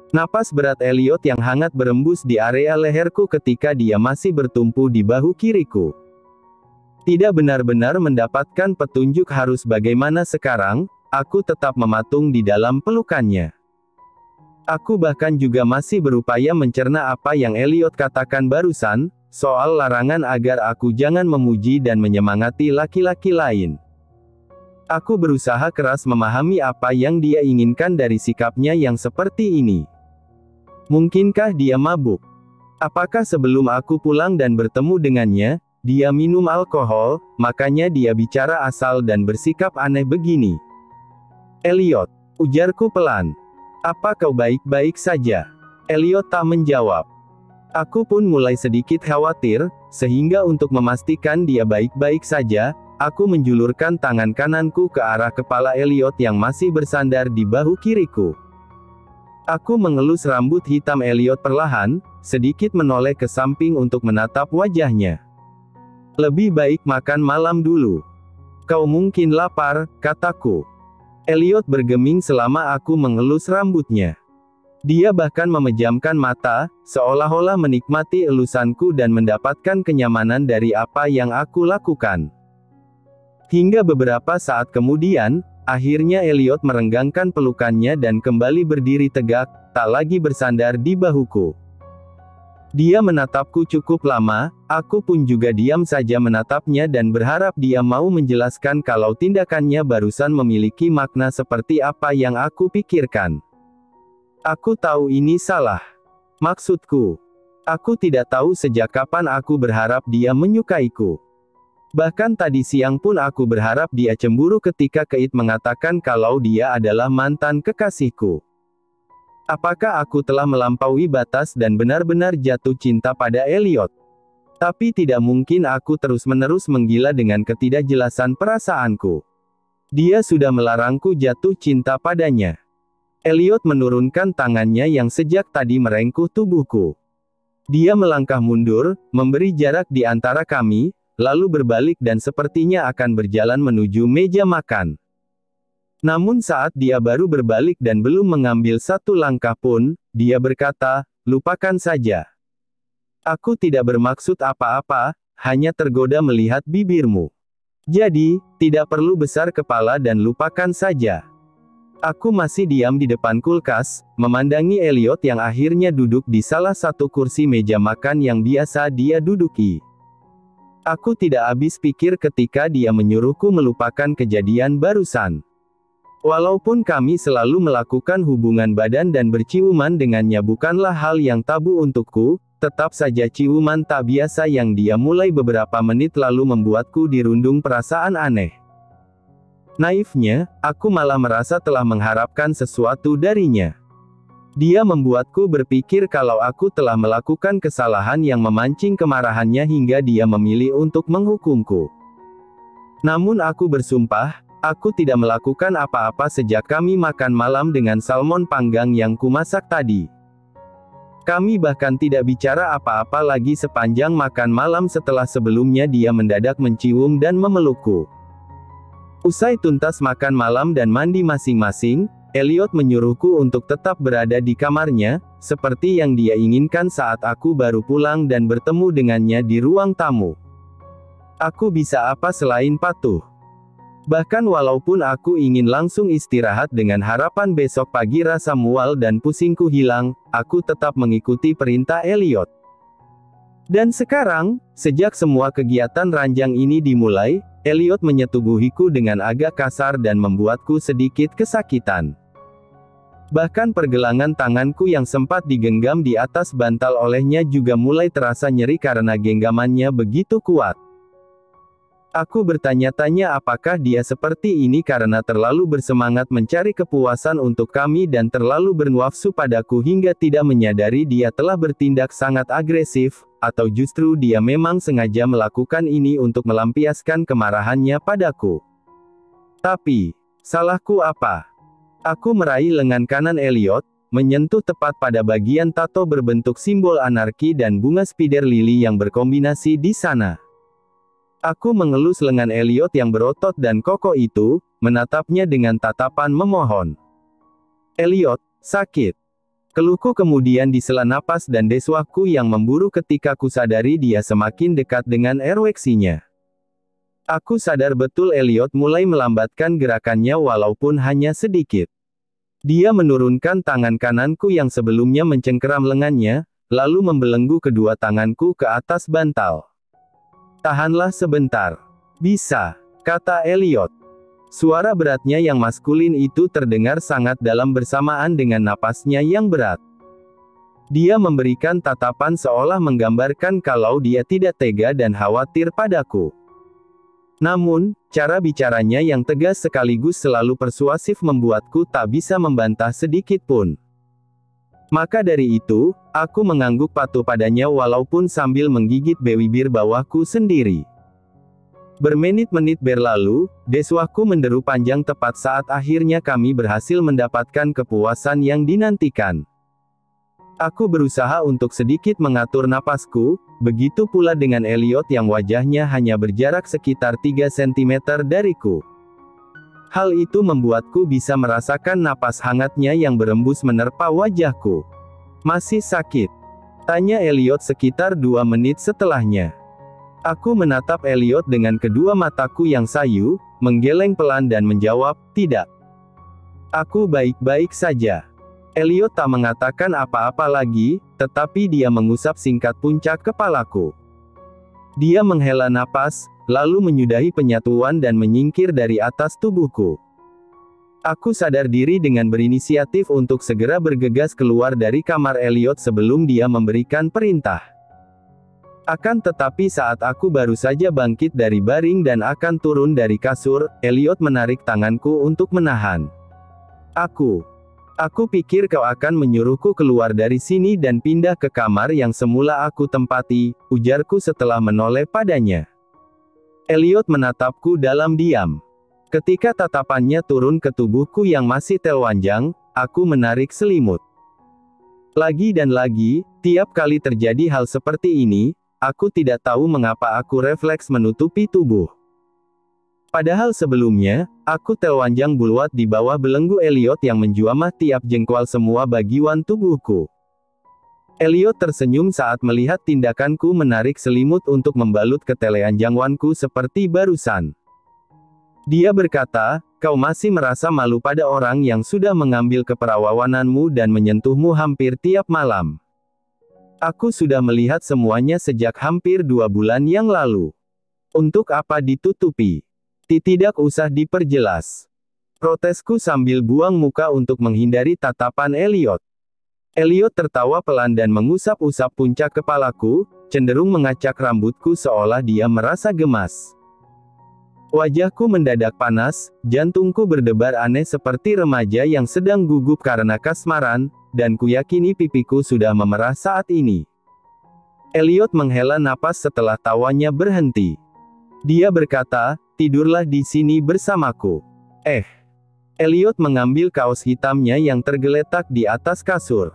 Napas berat Elliot yang hangat berembus di area leherku ketika dia masih bertumpu di bahu kiriku. Tidak benar-benar mendapatkan petunjuk harus bagaimana sekarang, aku tetap mematung di dalam pelukannya. Aku bahkan juga masih berupaya mencerna apa yang Elliot katakan barusan, soal larangan agar aku jangan memuji dan menyemangati laki-laki lain. Aku berusaha keras memahami apa yang dia inginkan dari sikapnya yang seperti ini. Mungkinkah dia mabuk? Apakah sebelum aku pulang dan bertemu dengannya, dia minum alkohol, makanya dia bicara asal dan bersikap aneh begini? Elliot, ujarku pelan. Apa kau baik-baik saja? Elliot tak menjawab. Aku pun mulai sedikit khawatir, sehingga untuk memastikan dia baik-baik saja, aku menjulurkan tangan kananku ke arah kepala Elliot yang masih bersandar di bahu kiriku. Aku mengelus rambut hitam Elliot perlahan, sedikit menoleh ke samping untuk menatap wajahnya. Lebih baik makan malam dulu. Kau mungkin lapar, kataku. Elliot bergeming selama aku mengelus rambutnya. Dia bahkan memejamkan mata, seolah-olah menikmati elusanku dan mendapatkan kenyamanan dari apa yang aku lakukan. Hingga beberapa saat kemudian, akhirnya Elliot merenggangkan pelukannya dan kembali berdiri tegak, tak lagi bersandar di bahuku. Dia menatapku cukup lama, aku pun juga diam saja menatapnya dan berharap dia mau menjelaskan kalau tindakannya barusan memiliki makna seperti apa yang aku pikirkan. Aku tahu ini salah. Maksudku, aku tidak tahu sejak kapan aku berharap dia menyukaiku. Bahkan tadi siang pun aku berharap dia cemburu ketika Keith mengatakan kalau dia adalah mantan kekasihku. Apakah aku telah melampaui batas dan benar-benar jatuh cinta pada Elliot? Tapi tidak mungkin aku terus-menerus menggila dengan ketidakjelasan perasaanku. Dia sudah melarangku jatuh cinta padanya. Elliot menurunkan tangannya yang sejak tadi merengkuh tubuhku. Dia melangkah mundur, memberi jarak di antara kami, lalu berbalik dan sepertinya akan berjalan menuju meja makan. Namun saat dia baru berbalik dan belum mengambil satu langkah pun, dia berkata, "Lupakan saja. Aku tidak bermaksud apa-apa, hanya tergoda melihat bibirmu. Jadi, tidak perlu besar kepala dan lupakan saja." Aku masih diam di depan kulkas, memandangi Elliot yang akhirnya duduk di salah satu kursi meja makan yang biasa dia duduki. Aku tidak habis pikir ketika dia menyuruhku melupakan kejadian barusan. Walaupun kami selalu melakukan hubungan badan dan berciuman dengannya bukanlah hal yang tabu untukku, tetap saja ciuman tak biasa yang dia mulai beberapa menit lalu membuatku dirundung perasaan aneh. Naifnya, aku malah merasa telah mengharapkan sesuatu darinya. Dia membuatku berpikir kalau aku telah melakukan kesalahan yang memancing kemarahannya hingga dia memilih untuk menghukumku. Namun aku bersumpah, aku tidak melakukan apa-apa sejak kami makan malam dengan salmon panggang yang kumasak tadi. Kami bahkan tidak bicara apa-apa lagi sepanjang makan malam setelah sebelumnya dia mendadak mencium dan memelukku. Usai tuntas makan malam dan mandi masing-masing, Elliot menyuruhku untuk tetap berada di kamarnya, seperti yang dia inginkan saat aku baru pulang dan bertemu dengannya di ruang tamu. Aku bisa apa selain patuh? Bahkan walaupun aku ingin langsung istirahat dengan harapan besok pagi rasa mual dan pusingku hilang, aku tetap mengikuti perintah Elliot. Dan sekarang, sejak semua kegiatan ranjang ini dimulai, Elliot menyetubuhiku dengan agak kasar dan membuatku sedikit kesakitan. Bahkan pergelangan tanganku yang sempat digenggam di atas bantal olehnya juga mulai terasa nyeri karena genggamannya begitu kuat. Aku bertanya-tanya apakah dia seperti ini karena terlalu bersemangat mencari kepuasan untuk kami dan terlalu bernafsu padaku hingga tidak menyadari dia telah bertindak sangat agresif, atau justru dia memang sengaja melakukan ini untuk melampiaskan kemarahannya padaku. Tapi, salahku apa? Aku meraih lengan kanan Elliot, menyentuh tepat pada bagian tato berbentuk simbol anarki dan bunga spider lili yang berkombinasi di sana. Aku mengelus lengan Elliot yang berotot dan kokoh itu, menatapnya dengan tatapan memohon. "Elliot, sakit. Keluhku kemudian disela napas dan deswaku yang memburu ketika kusadari dia semakin dekat dengan ereksinya. Aku sadar betul Elliot mulai melambatkan gerakannya walaupun hanya sedikit. Dia menurunkan tangan kananku yang sebelumnya mencengkeram lengannya, lalu membelenggu kedua tanganku ke atas bantal. "Tahanlah sebentar. Bisa," kata Elliot. Suara beratnya yang maskulin itu terdengar sangat dalam bersamaan dengan napasnya yang berat. Dia memberikan tatapan seolah menggambarkan kalau dia tidak tega dan khawatir padaku. Namun, cara bicaranya yang tegas sekaligus selalu persuasif membuatku tak bisa membantah sedikit pun. Maka dari itu, aku mengangguk patuh padanya walaupun sambil menggigit bibir bawahku sendiri. Bermenit-menit berlalu, deswaku menderu panjang tepat saat akhirnya kami berhasil mendapatkan kepuasan yang dinantikan. Aku berusaha untuk sedikit mengatur napasku, begitu pula dengan Elliot yang wajahnya hanya berjarak sekitar 3 cm dariku. Hal itu membuatku bisa merasakan napas hangatnya yang berembus menerpa wajahku. "Masih sakit?" tanya Elliot sekitar 2 menit setelahnya. Aku menatap Elliot dengan kedua mataku yang sayu, menggeleng pelan dan menjawab, "Tidak. Aku baik-baik saja." Elliot tak mengatakan apa-apa lagi, tetapi dia mengusap singkat puncak kepalaku. Dia menghela napas, lalu menyudahi penyatuan dan menyingkir dari atas tubuhku. Aku sadar diri dengan berinisiatif untuk segera bergegas keluar dari kamar Elliot sebelum dia memberikan perintah. Akan tetapi saat aku baru saja bangkit dari baring dan akan turun dari kasur, Elliot menarik tanganku untuk menahan. Aku pikir kau akan menyuruhku keluar dari sini dan pindah ke kamar yang semula aku tempati," ujarku setelah menoleh padanya. Elliot menatapku dalam diam. Ketika tatapannya turun ke tubuhku yang masih telanjang, aku menarik selimut. Lagi dan lagi, tiap kali terjadi hal seperti ini, aku tidak tahu mengapa aku refleks menutupi tubuh. Padahal sebelumnya, aku telanjang buluat di bawah belenggu Elliot yang menjamah tiap jengkal semua bagian tubuhku. Elliot tersenyum saat melihat tindakanku menarik selimut untuk membalut ketelanjanganku seperti barusan. Dia berkata, "Kau masih merasa malu pada orang yang sudah mengambil keperawananmu dan menyentuhmu hampir tiap malam. Aku sudah melihat semuanya sejak hampir 2 bulan yang lalu. Untuk apa ditutupi? Tidak usah diperjelas." Protesku sambil buang muka untuk menghindari tatapan Elliot. Elliot tertawa pelan dan mengusap-usap puncak kepalaku, cenderung mengacak rambutku seolah dia merasa gemas. Wajahku mendadak panas, jantungku berdebar aneh seperti remaja yang sedang gugup karena kasmaran, dan kuyakini pipiku sudah memerah saat ini. Elliot menghela napas setelah tawanya berhenti. Dia berkata, "Tidurlah di sini bersamaku." Elliot mengambil kaos hitamnya yang tergeletak di atas kasur.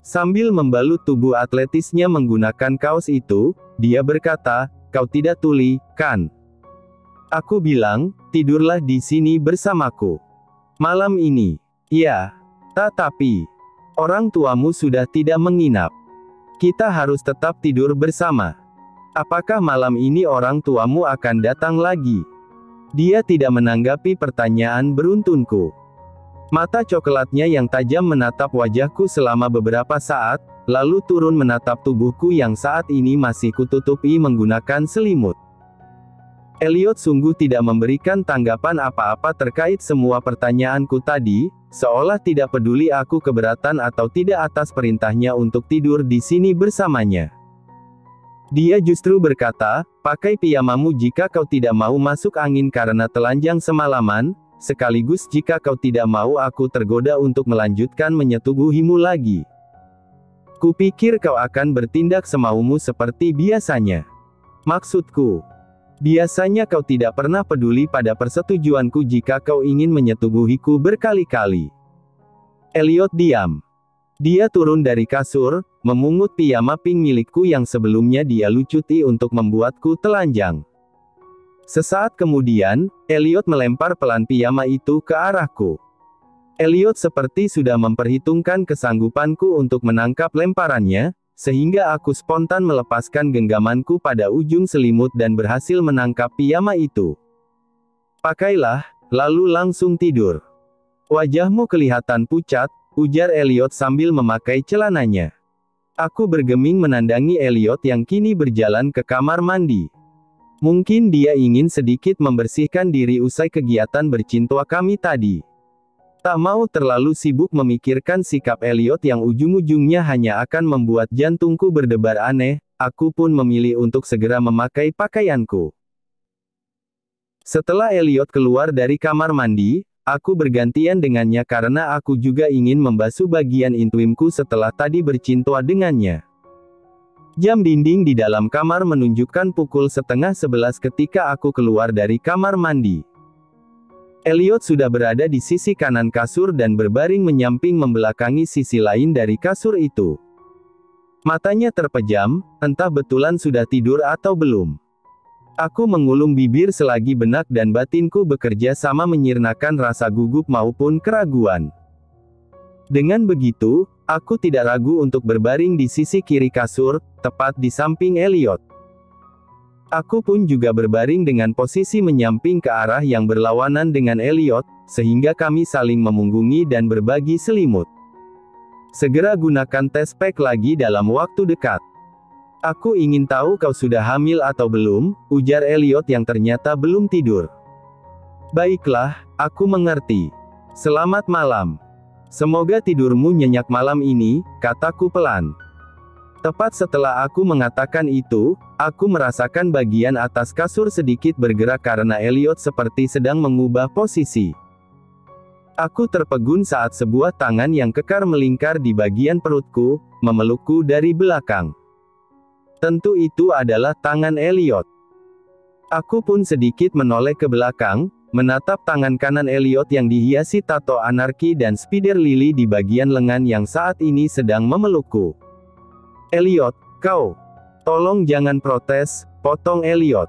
Sambil membalut tubuh atletisnya menggunakan kaos itu, dia berkata, "Kau tidak tuli, kan?" Aku bilang, "Tidurlah di sini bersamaku. Malam ini." "Ya. Tetapi orang tuamu sudah tidak menginap. Kita harus tetap tidur bersama. Apakah malam ini orang tuamu akan datang lagi?" Dia tidak menanggapi pertanyaan beruntunku. Mata coklatnya yang tajam menatap wajahku selama beberapa saat, lalu turun menatap tubuhku yang saat ini masih kututupi menggunakan selimut. Elliot sungguh tidak memberikan tanggapan apa-apa terkait semua pertanyaanku tadi, seolah tidak peduli aku keberatan atau tidak atas perintahnya untuk tidur di sini bersamanya. Dia justru berkata, "Pakai piyamamu jika kau tidak mau masuk angin karena telanjang semalaman, sekaligus jika kau tidak mau aku tergoda untuk melanjutkan menyetubuhimu lagi. Kupikir kau akan bertindak semaumu seperti biasanya. Maksudku, biasanya kau tidak pernah peduli pada persetujuanku jika kau ingin menyetubuhiku berkali-kali." Elliot diam. Dia turun dari kasur, memungut piyama pink milikku yang sebelumnya dia lucuti untuk membuatku telanjang. Sesaat kemudian, Elliot melempar pelan piyama itu ke arahku. Elliot seperti sudah memperhitungkan kesanggupanku untuk menangkap lemparannya, sehingga aku spontan melepaskan genggamanku pada ujung selimut dan berhasil menangkap piyama itu. Pakailah, lalu langsung tidur. Wajahmu kelihatan pucat, ujar Elliot sambil memakai celananya. Aku bergeming menandangi Elliot yang kini berjalan ke kamar mandi. Mungkin dia ingin sedikit membersihkan diri usai kegiatan bercinta kami tadi. Tak mau terlalu sibuk memikirkan sikap Elliot yang ujung-ujungnya hanya akan membuat jantungku berdebar aneh, aku pun memilih untuk segera memakai pakaianku. Setelah Elliot keluar dari kamar mandi, aku bergantian dengannya karena aku juga ingin membasuh bagian intimku setelah tadi bercinta dengannya. Jam dinding di dalam kamar menunjukkan pukul 10:30 ketika aku keluar dari kamar mandi. Elliot sudah berada di sisi kanan kasur dan berbaring menyamping membelakangi sisi lain dari kasur itu. Matanya terpejam, entah betulan sudah tidur atau belum. Aku mengulum bibir selagi benak dan batinku bekerja sama menyirnakan rasa gugup maupun keraguan. Dengan begitu, aku tidak ragu untuk berbaring di sisi kiri kasur, tepat di samping Elliot. Aku pun juga berbaring dengan posisi menyamping ke arah yang berlawanan dengan Elliot, sehingga kami saling memunggungi dan berbagi selimut. Segera gunakan tes pack lagi dalam waktu dekat. Aku ingin tahu kau sudah hamil atau belum, ujar Elliot yang ternyata belum tidur. Baiklah, aku mengerti. Selamat malam. Semoga tidurmu nyenyak malam ini, kataku pelan. Tepat setelah aku mengatakan itu, aku merasakan bagian atas kasur sedikit bergerak karena Elliot seperti sedang mengubah posisi. Aku terpegun saat sebuah tangan yang kekar melingkar di bagian perutku, memelukku dari belakang. Tentu itu adalah tangan Elliot. Aku pun sedikit menoleh ke belakang, menatap tangan kanan Elliot yang dihiasi tato anarki dan spider lily di bagian lengan yang saat ini sedang memelukku. Elliot, kau. Tolong jangan protes, potong Elliot.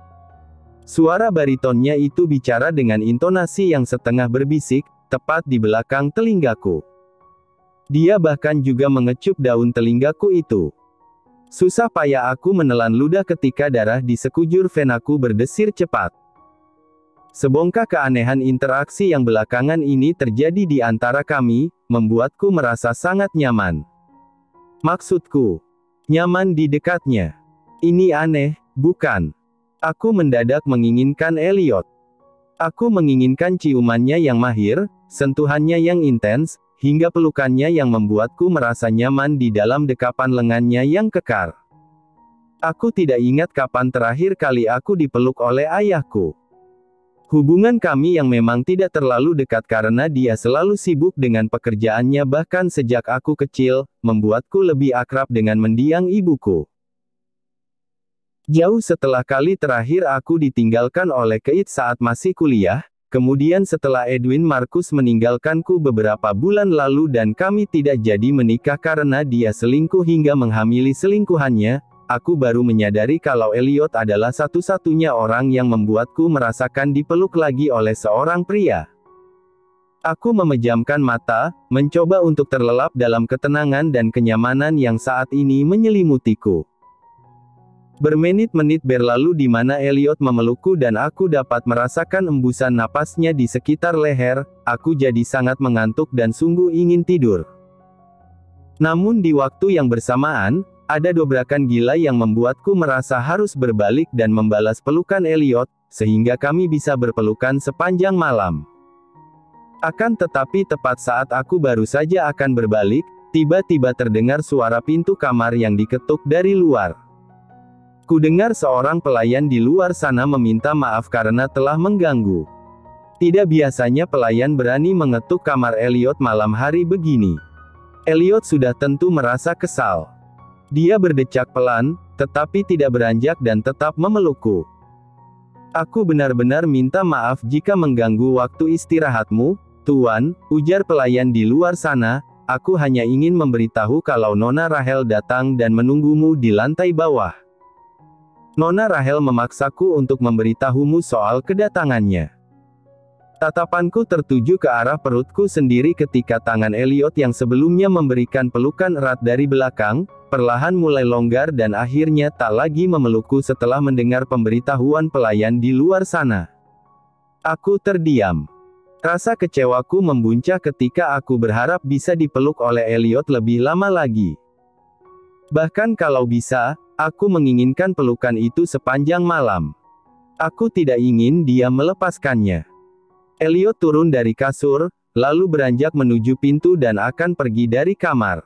Suara baritonnya itu bicara dengan intonasi yang setengah berbisik, tepat di belakang telingaku. Dia bahkan juga mengecup daun telingaku itu. Susah payah aku menelan ludah ketika darah di sekujur venaku berdesir cepat. Sebongkah keanehan interaksi yang belakangan ini terjadi di antara kami, membuatku merasa sangat nyaman. Maksudku, nyaman di dekatnya. Ini aneh, bukan? Aku mendadak menginginkan Elliot. Aku menginginkan ciumannya yang mahir, sentuhannya yang intens, hingga pelukannya yang membuatku merasa nyaman di dalam dekapan lengannya yang kekar. Aku tidak ingat kapan terakhir kali aku dipeluk oleh ayahku. Hubungan kami yang memang tidak terlalu dekat karena dia selalu sibuk dengan pekerjaannya bahkan sejak aku kecil, membuatku lebih akrab dengan mendiang ibuku. Jauh setelah kali terakhir aku ditinggalkan oleh Keith saat masih kuliah, kemudian setelah Edwin Marcus meninggalkanku beberapa bulan lalu dan kami tidak jadi menikah karena dia selingkuh hingga menghamili selingkuhannya, aku baru menyadari kalau Elliot adalah satu-satunya orang yang membuatku merasakan dipeluk lagi oleh seorang pria. Aku memejamkan mata, mencoba untuk terlelap dalam ketenangan dan kenyamanan yang saat ini menyelimutiku. Bermenit-menit berlalu di mana Elliot memelukku dan aku dapat merasakan embusan napasnya di sekitar leher, aku jadi sangat mengantuk dan sungguh ingin tidur. Namun di waktu yang bersamaan, ada dobrakan gila yang membuatku merasa harus berbalik dan membalas pelukan Elliot, sehingga kami bisa berpelukan sepanjang malam. Akan tetapi tepat saat aku baru saja akan berbalik, tiba-tiba terdengar suara pintu kamar yang diketuk dari luar. Kudengar seorang pelayan di luar sana meminta maaf karena telah mengganggu. Tidak biasanya pelayan berani mengetuk kamar Elliot malam hari begini. Elliot sudah tentu merasa kesal. Dia berdecak pelan, tetapi tidak beranjak dan tetap memelukku. Aku benar-benar minta maaf jika mengganggu waktu istirahatmu, Tuan, ujar pelayan di luar sana, aku hanya ingin memberitahu kalau Nona Rahel datang dan menunggumu di lantai bawah. Nona Rahel memaksaku untuk memberitahumu soal kedatangannya. Tatapanku tertuju ke arah perutku sendiri ketika tangan Elliot yang sebelumnya memberikan pelukan erat dari belakang, perlahan mulai longgar dan akhirnya tak lagi memelukku setelah mendengar pemberitahuan pelayan di luar sana. Aku terdiam. Rasa kecewaku membuncah ketika aku berharap bisa dipeluk oleh Elliot lebih lama lagi. Bahkan kalau bisa, aku menginginkan pelukan itu sepanjang malam. Aku tidak ingin dia melepaskannya. Elliot turun dari kasur, lalu beranjak menuju pintu dan akan pergi dari kamar.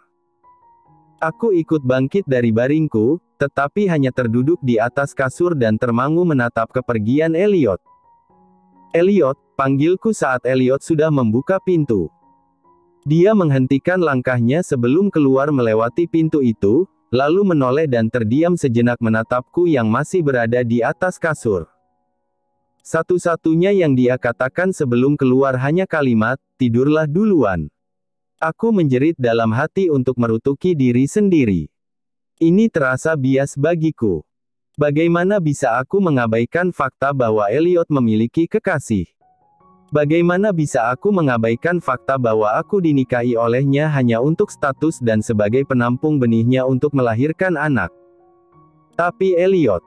Aku ikut bangkit dari baringku, tetapi hanya terduduk di atas kasur dan termangu menatap kepergian Elliot. Elliot, panggilku saat Elliot sudah membuka pintu. Dia menghentikan langkahnya sebelum keluar melewati pintu itu, lalu menoleh dan terdiam sejenak menatapku yang masih berada di atas kasur. Satu-satunya yang dia katakan sebelum keluar hanya kalimat, "Tidurlah duluan." Aku menjerit dalam hati untuk merutuki diri sendiri. Ini terasa bias bagiku. Bagaimana bisa aku mengabaikan fakta bahwa Elliot memiliki kekasih? Bagaimana bisa aku mengabaikan fakta bahwa aku dinikahi olehnya hanya untuk status dan sebagai penampung benihnya untuk melahirkan anak? Tapi Elliot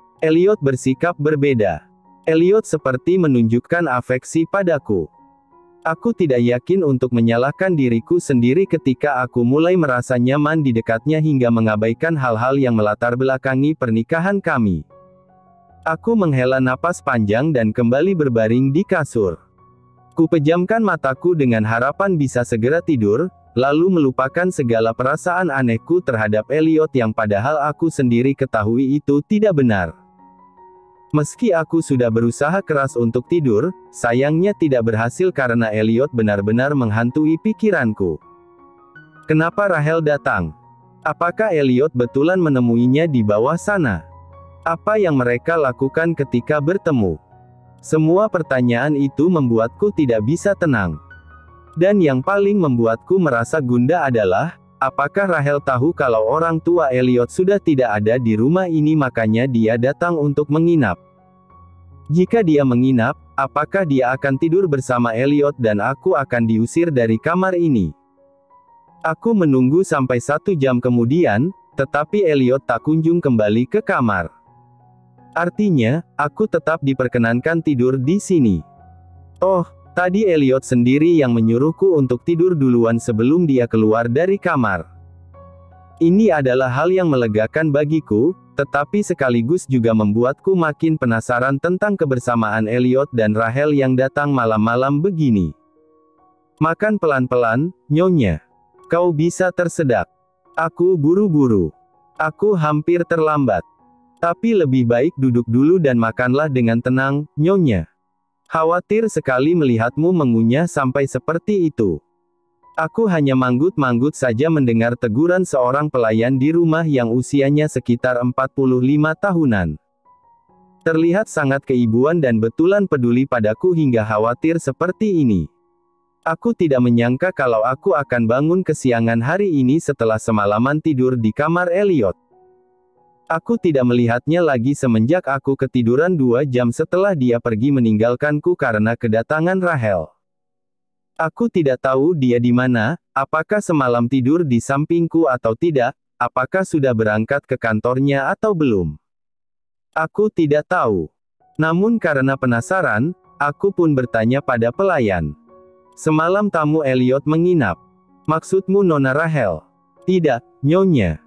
bersikap berbeda. Elliot seperti menunjukkan afeksi padaku. Aku tidak yakin untuk menyalahkan diriku sendiri ketika aku mulai merasa nyaman di dekatnya hingga mengabaikan hal-hal yang melatar belakangi pernikahan kami. Aku menghela napas panjang dan kembali berbaring di kasur. Kupejamkan mataku dengan harapan bisa segera tidur, lalu melupakan segala perasaan anehku terhadap Elliot yang padahal aku sendiri ketahui itu tidak benar. Meski aku sudah berusaha keras untuk tidur, sayangnya tidak berhasil karena Elliot benar-benar menghantui pikiranku. Kenapa Rahel datang? Apakah Elliot betulan menemuinya di bawah sana? Apa yang mereka lakukan ketika bertemu? Semua pertanyaan itu membuatku tidak bisa tenang. Dan yang paling membuatku merasa gundah adalah, apakah Rahel tahu kalau orang tua Elliot sudah tidak ada di rumah ini makanya dia datang untuk menginap? Jika dia menginap, apakah dia akan tidur bersama Elliot dan aku akan diusir dari kamar ini? Aku menunggu sampai 1 jam kemudian, tetapi Elliot tak kunjung kembali ke kamar. Artinya, aku tetap diperkenankan tidur di sini. Oh, tadi Elliot sendiri yang menyuruhku untuk tidur duluan sebelum dia keluar dari kamar. Ini adalah hal yang melegakan bagiku, tetapi sekaligus juga membuatku makin penasaran tentang kebersamaan Elliot dan Rahel yang datang malam-malam begini. Makan pelan-pelan, Nyonya. Kau bisa tersedak. Aku buru-buru. Aku hampir terlambat. Tapi lebih baik duduk dulu dan makanlah dengan tenang, Nyonya. Khawatir sekali melihatmu mengunyah sampai seperti itu. Aku hanya manggut-manggut saja mendengar teguran seorang pelayan di rumah yang usianya sekitar 45 tahunan. Terlihat sangat keibuan dan betulan peduli padaku hingga khawatir seperti ini. Aku tidak menyangka kalau aku akan bangun kesiangan hari ini setelah semalaman tidur di kamar Elliot. Aku tidak melihatnya lagi semenjak aku ketiduran 2 jam setelah dia pergi meninggalkanku karena kedatangan Rahel. Aku tidak tahu dia di mana, apakah semalam tidur di sampingku atau tidak, apakah sudah berangkat ke kantornya atau belum. Aku tidak tahu. Namun karena penasaran, aku pun bertanya pada pelayan. Semalam tamu Elliot menginap. Maksudmu Nona Rahel? Tidak, Nyonya.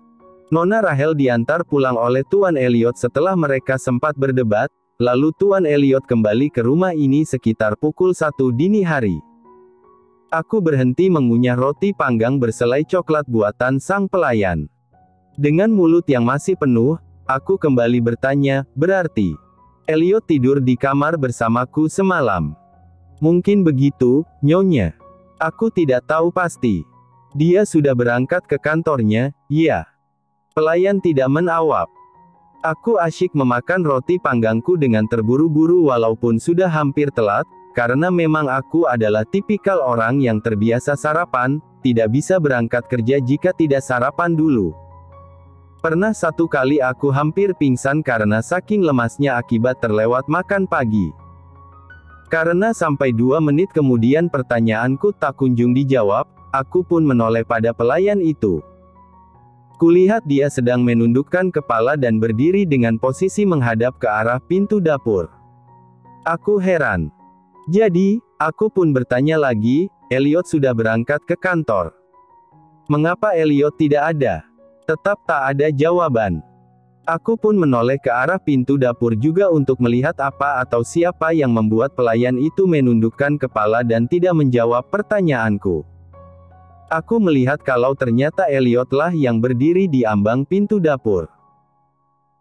Nona Rahel diantar pulang oleh Tuan Elliot setelah mereka sempat berdebat, lalu Tuan Elliot kembali ke rumah ini sekitar pukul 1 dini hari. Aku berhenti mengunyah roti panggang berselai coklat buatan sang pelayan. Dengan mulut yang masih penuh, aku kembali bertanya, berarti Elliot tidur di kamar bersamaku semalam? Mungkin begitu, Nyonya. Aku tidak tahu pasti. Dia sudah berangkat ke kantornya, ya. Pelayan tidak menjawab. Aku asyik memakan roti panggangku dengan terburu-buru walaupun sudah hampir telat, karena memang aku adalah tipikal orang yang terbiasa sarapan, tidak bisa berangkat kerja jika tidak sarapan dulu. Pernah satu kali aku hampir pingsan karena saking lemasnya akibat terlewat makan pagi. Karena sampai 2 menit kemudian pertanyaanku tak kunjung dijawab, aku pun menoleh pada pelayan itu. Kulihat dia sedang menundukkan kepala dan berdiri dengan posisi menghadap ke arah pintu dapur. Aku heran. Jadi, aku pun bertanya lagi, Elliot sudah berangkat ke kantor. Mengapa Elliot tidak ada? Tetap tak ada jawaban. Aku pun menoleh ke arah pintu dapur juga untuk melihat apa atau siapa yang membuat pelayan itu menundukkan kepala dan tidak menjawab pertanyaanku. Aku melihat kalau ternyata Elliot lah yang berdiri di ambang pintu dapur.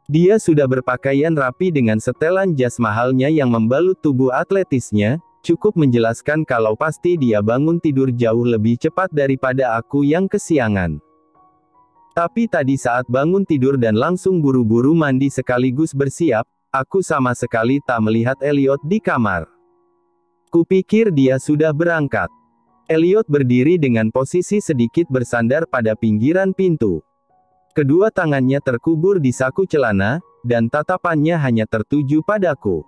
Dia sudah berpakaian rapi dengan setelan jas mahalnya yang membalut tubuh atletisnya, cukup menjelaskan kalau pasti dia bangun tidur jauh lebih cepat daripada aku yang kesiangan. Tapi tadi saat bangun tidur dan langsung buru-buru mandi sekaligus bersiap, aku sama sekali tak melihat Elliot di kamar. Kupikir dia sudah berangkat. Elliot berdiri dengan posisi sedikit bersandar pada pinggiran pintu. Kedua tangannya terkubur di saku celana, dan tatapannya hanya tertuju padaku.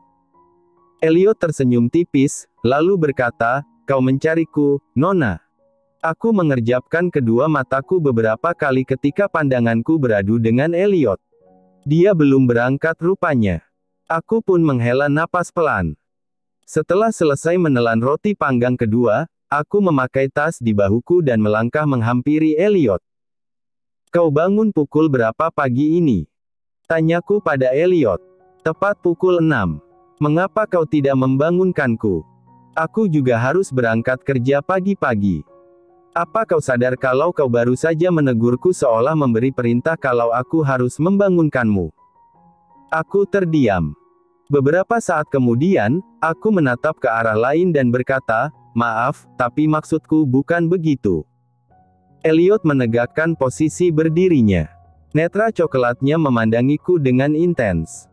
Elliot tersenyum tipis, lalu berkata, "Kau mencariku, Nona." Aku mengerjapkan kedua mataku beberapa kali ketika pandanganku beradu dengan Elliot. Dia belum berangkat rupanya. Aku pun menghela napas pelan. Setelah selesai menelan roti panggang kedua, aku memakai tas di bahuku dan melangkah menghampiri Elliot. "Kau bangun pukul berapa pagi ini?" tanyaku pada Elliot. "Tepat pukul 6. Mengapa kau tidak membangunkanku? Aku juga harus berangkat kerja pagi-pagi. Apa kau sadar kalau kau baru saja menegurku seolah memberi perintah kalau aku harus membangunkanmu?" Aku terdiam. Beberapa saat kemudian, aku menatap ke arah lain dan berkata, "Maaf, tapi maksudku bukan begitu." Elliot menegakkan posisi berdirinya. Netra coklatnya memandangiku dengan intens.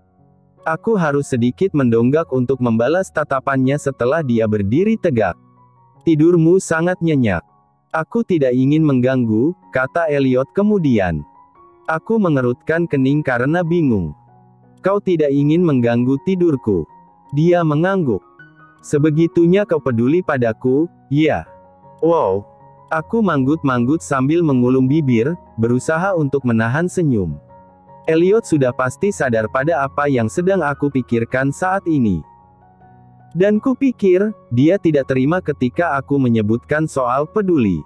Aku harus sedikit mendonggak untuk membalas tatapannya setelah dia berdiri tegak. "Tidurmu sangat nyenyak." "Aku tidak ingin mengganggu," kata Elliot kemudian. Aku mengerutkan kening karena bingung. "Kau tidak ingin mengganggu tidurku?" Dia mengangguk. "Sebegitunya kau peduli padaku, ya?" "Wow." Aku manggut-manggut sambil mengulum bibir, berusaha untuk menahan senyum. Elliot sudah pasti sadar pada apa yang sedang aku pikirkan saat ini. Dan kupikir, dia tidak terima ketika aku menyebutkan soal peduli.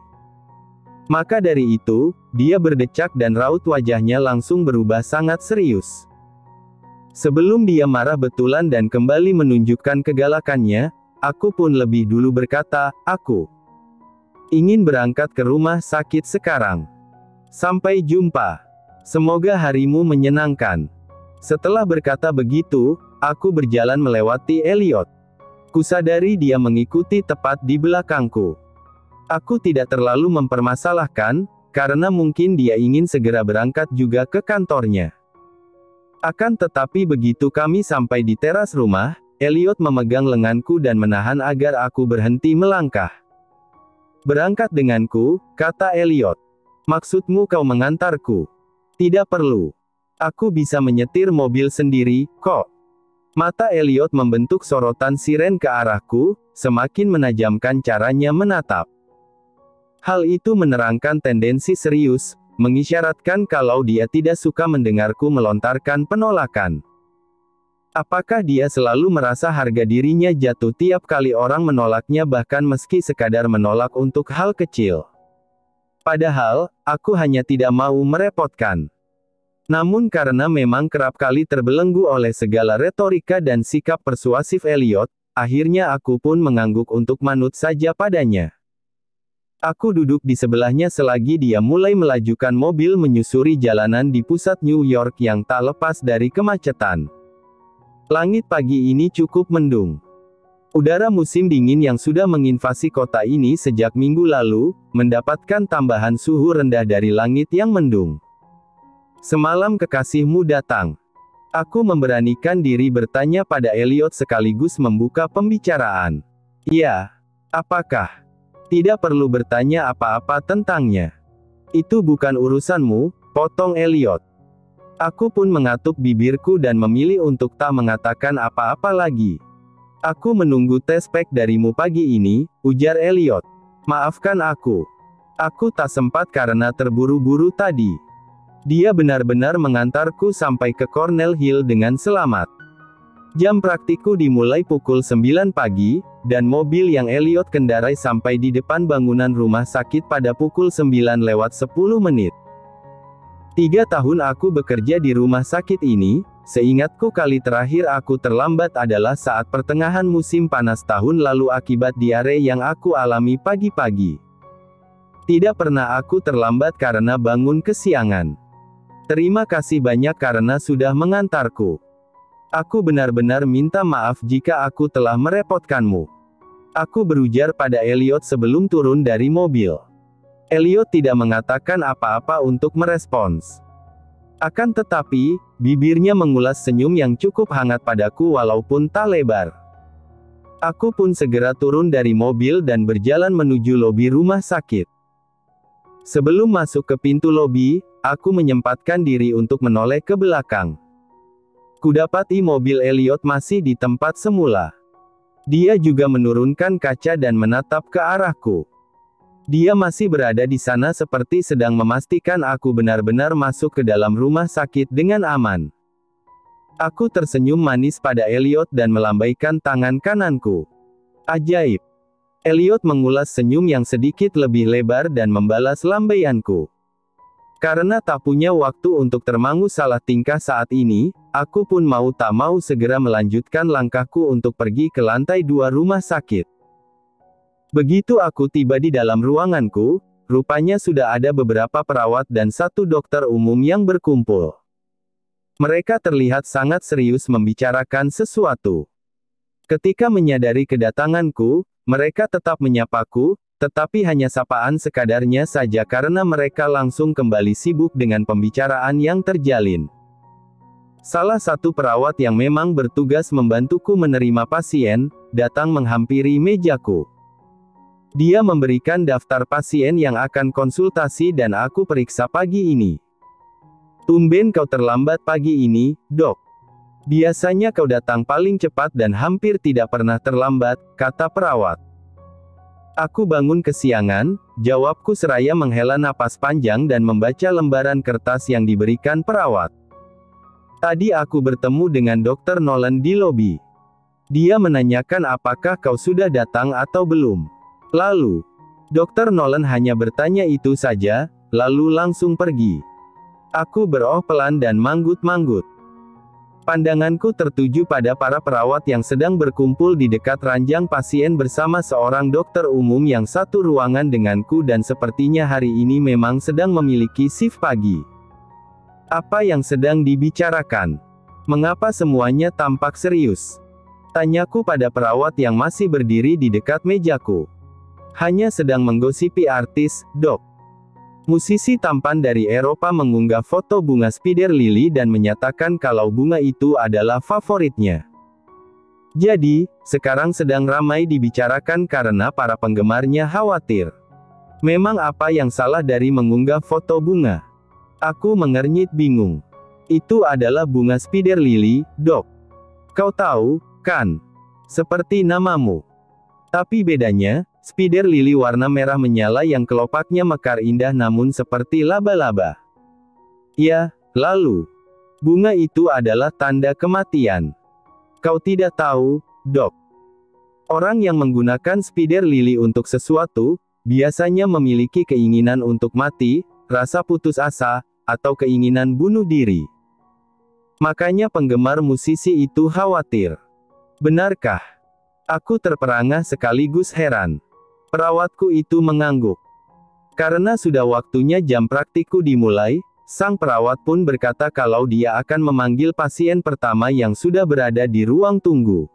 Maka dari itu, dia berdecak dan raut wajahnya langsung berubah sangat serius. Sebelum dia marah betulan dan kembali menunjukkan kegalakannya, aku pun lebih dulu berkata, "Aku ingin berangkat ke rumah sakit sekarang. Sampai jumpa. Semoga harimu menyenangkan." Setelah berkata begitu, aku berjalan melewati Elliot. Kusadari dia mengikuti tepat di belakangku. Aku tidak terlalu mempermasalahkan, karena mungkin dia ingin segera berangkat juga ke kantornya. Akan tetapi begitu kami sampai di teras rumah, Elliot memegang lenganku dan menahan agar aku berhenti melangkah. "Berangkat denganku," kata Elliot. "Maksudmu kau mengantarku?" "Tidak perlu. Aku bisa menyetir mobil sendiri, kok." Mata Elliot membentuk sorotan siren ke arahku, semakin menajamkan caranya menatap. Hal itu menerangkan tendensi serius, mengisyaratkan kalau dia tidak suka mendengarku melontarkan penolakan. Apakah dia selalu merasa harga dirinya jatuh tiap kali orang menolaknya bahkan meski sekadar menolak untuk hal kecil? Padahal, aku hanya tidak mau merepotkan. Namun karena memang kerap kali terbelenggu oleh segala retorika dan sikap persuasif Elliot, akhirnya aku pun mengangguk untuk manut saja padanya. Aku duduk di sebelahnya selagi dia mulai melajukan mobil menyusuri jalanan di pusat New York yang tak lepas dari kemacetan. Langit pagi ini cukup mendung. Udara musim dingin yang sudah menginvasi kota ini sejak minggu lalu, mendapatkan tambahan suhu rendah dari langit yang mendung. "Semalam kekasihmu datang." Aku memberanikan diri bertanya pada Elliot sekaligus membuka pembicaraan. "Ya. Apakah?" "Tidak perlu bertanya apa-apa tentangnya. Itu bukan urusanmu," potong Elliot. Aku pun mengatup bibirku dan memilih untuk tak mengatakan apa-apa lagi. Aku menunggu tes pack darimu pagi ini, ujar Elliot. Maafkan aku. Aku tak sempat karena terburu-buru tadi. Dia benar-benar mengantarku sampai ke Cornell Hill dengan selamat. Jam praktikku dimulai pukul 9 pagi, dan mobil yang Elliot kendarai sampai di depan bangunan rumah sakit pada pukul 9:10. 3 tahun aku bekerja di rumah sakit ini, seingatku kali terakhir aku terlambat adalah saat pertengahan musim panas tahun lalu akibat diare yang aku alami pagi-pagi. Tidak pernah aku terlambat karena bangun kesiangan. Terima kasih banyak karena sudah mengantarku. Aku benar-benar minta maaf jika aku telah merepotkanmu. Aku berujar pada Elliot sebelum turun dari mobil. Elliot tidak mengatakan apa-apa untuk merespons. Akan tetapi, bibirnya mengulas senyum yang cukup hangat padaku walaupun tak lebar. Aku pun segera turun dari mobil dan berjalan menuju lobi rumah sakit. Sebelum masuk ke pintu lobi, aku menyempatkan diri untuk menoleh ke belakang. Kudapati mobil Elliot masih di tempat semula. Dia juga menurunkan kaca dan menatap ke arahku. Dia masih berada di sana seperti sedang memastikan aku benar-benar masuk ke dalam rumah sakit dengan aman. Aku tersenyum manis pada Elliot dan melambaikan tangan kananku. Ajaib. Elliot mengulas senyum yang sedikit lebih lebar dan membalas lambaianku. Karena tak punya waktu untuk termangu salah tingkah saat ini, aku pun mau tak mau segera melanjutkan langkahku untuk pergi ke lantai 2 rumah sakit. Begitu aku tiba di dalam ruanganku, rupanya sudah ada beberapa perawat dan 1 dokter umum yang berkumpul. Mereka terlihat sangat serius membicarakan sesuatu. Ketika menyadari kedatanganku, mereka tetap menyapaku, tetapi hanya sapaan sekadarnya saja karena mereka langsung kembali sibuk dengan pembicaraan yang terjalin. Salah satu perawat yang memang bertugas membantuku menerima pasien, datang menghampiri mejaku. Dia memberikan daftar pasien yang akan konsultasi dan aku periksa pagi ini. Tumben kau terlambat pagi ini, Dok. Biasanya kau datang paling cepat dan hampir tidak pernah terlambat, kata perawat. Aku bangun kesiangan, jawabku seraya menghela napas panjang dan membaca lembaran kertas yang diberikan perawat. Tadi aku bertemu dengan Dr. Nolan di lobi. Dia menanyakan apakah kau sudah datang atau belum. Lalu, Dr. Nolan hanya bertanya itu saja, lalu langsung pergi. Aku beroh pelan dan manggut-manggut. Pandanganku tertuju pada para perawat yang sedang berkumpul di dekat ranjang pasien bersama seorang dokter umum yang satu ruangan denganku dan sepertinya hari ini memang sedang memiliki shift pagi. Apa yang sedang dibicarakan? Mengapa semuanya tampak serius? Tanyaku pada perawat yang masih berdiri di dekat mejaku. Hanya sedang menggosipi artis, Dok. Musisi tampan dari Eropa mengunggah foto bunga spider lily dan menyatakan kalau bunga itu adalah favoritnya. Jadi, sekarang sedang ramai dibicarakan karena para penggemarnya khawatir. Memang apa yang salah dari mengunggah foto bunga? Aku mengernyit bingung. Itu adalah bunga spider lily, Dok. Kau tahu, kan? Seperti namamu. Tapi bedanya, spider lily warna merah menyala yang kelopaknya mekar indah namun seperti laba-laba. Ya, lalu. Bunga itu adalah tanda kematian. Kau tidak tahu, Dok. Orang yang menggunakan spider lily untuk sesuatu, biasanya memiliki keinginan untuk mati, rasa putus asa, atau keinginan bunuh diri. Makanya penggemar musisi itu khawatir. Benarkah? Aku terperangah sekaligus heran. Perawatku itu mengangguk. Karena sudah waktunya jam praktikku dimulai, sang perawat pun berkata kalau dia akan memanggil pasien pertama yang sudah berada di ruang tunggu.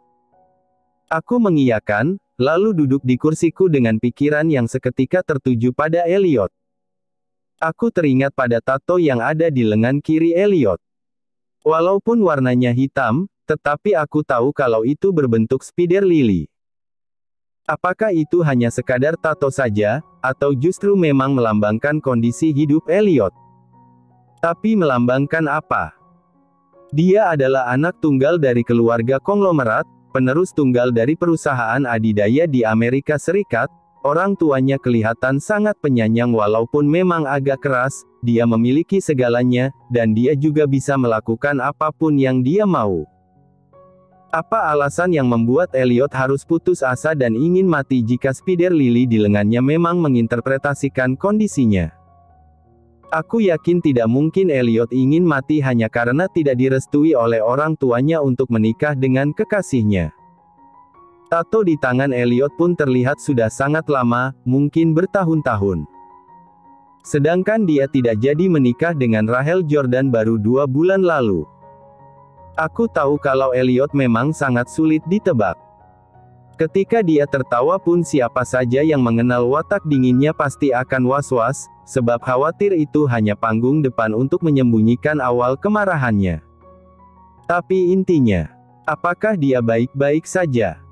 Aku mengiyakan, lalu duduk di kursiku dengan pikiran yang seketika tertuju pada Elliot. Aku teringat pada tato yang ada di lengan kiri Elliot. Walaupun warnanya hitam, tetapi aku tahu kalau itu berbentuk spider lily. Apakah itu hanya sekadar tato saja, atau justru memang melambangkan kondisi hidup Elliot? Tapi melambangkan apa? Dia adalah anak tunggal dari keluarga konglomerat, penerus tunggal dari perusahaan adidaya di Amerika Serikat. Orang tuanya kelihatan sangat penyayang walaupun memang agak keras, dia memiliki segalanya, dan dia juga bisa melakukan apapun yang dia mau. Apa alasan yang membuat Elliot harus putus asa dan ingin mati jika spider lili di lengannya memang menginterpretasikan kondisinya? Aku yakin tidak mungkin Elliot ingin mati hanya karena tidak direstui oleh orang tuanya untuk menikah dengan kekasihnya. Tato di tangan Elliot pun terlihat sudah sangat lama, mungkin bertahun-tahun. Sedangkan dia tidak jadi menikah dengan Rachel Jordan baru 2 bulan lalu. Aku tahu kalau Elliot memang sangat sulit ditebak. Ketika dia tertawa pun siapa saja yang mengenal watak dinginnya pasti akan was-was, sebab khawatir itu hanya panggung depan untuk menyembunyikan awal kemarahannya. Tapi intinya, apakah dia baik-baik saja?